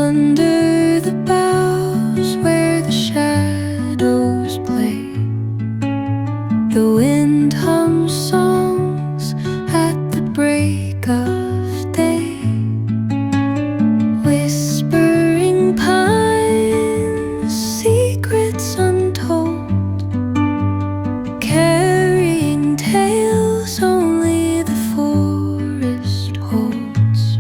Under the boughs where the shadows play, the wind hums songs at the break of day. Whispering pines, secrets untold, carrying tales only the forest holds.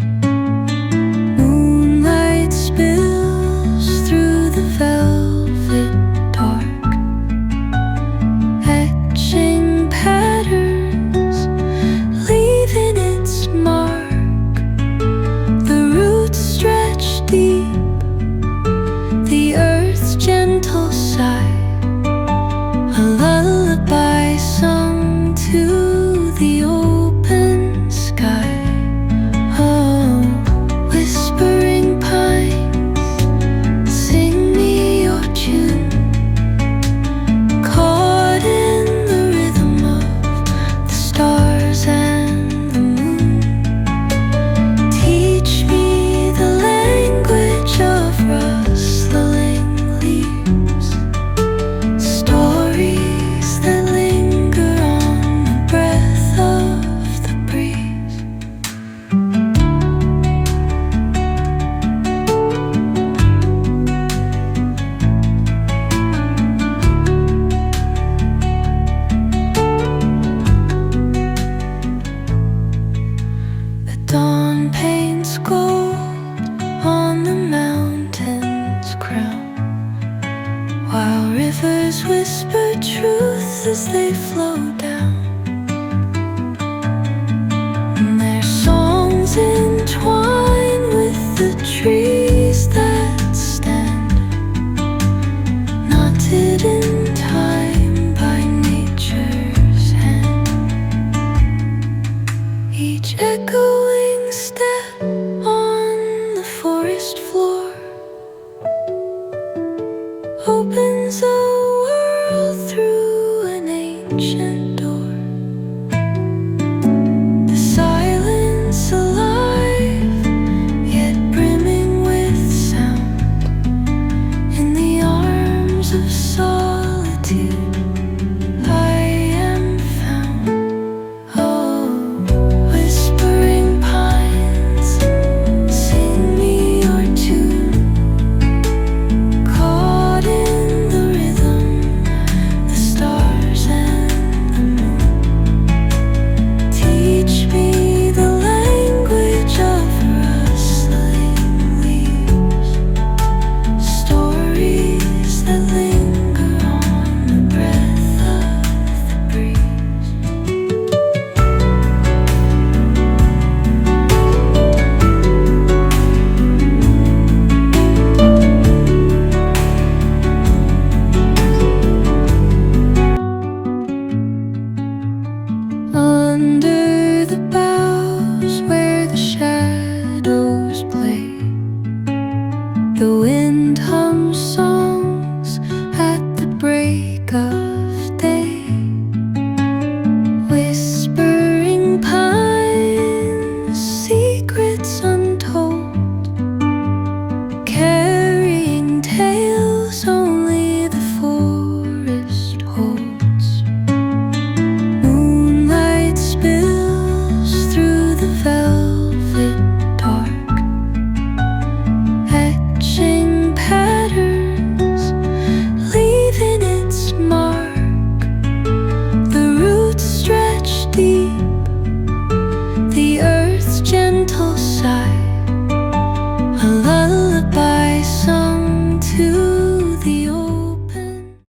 Moonlight spills through the velvet dark, etching patterns, leaving its mark. The roots stretch deep, the earth's gentle sigh, a lullaby sung to the open sky. Oh, whispering pines, sing me your tune, caught in the rhythm of the stars and the moon. Teach me the language of rustling leaves, stories that linger on the breath of the breeze. The dawn paints gold on the mountain's crown, while rivers whisper truth as they flow down. And their songs entwine with the trees that stand, knotted in time by nature's hand. Each echoing step on the forest floor opens a world through an ancient door. The silence alive, yet brimming with sound. In the arms of solitude I am found. Oh, whispering pines, sing me your tune, caught in the rhythm, the stars and the moon. Teach me the language of rustling leaves, stories that linger on the breath of the breeze. Under the boughs where the shadows play, the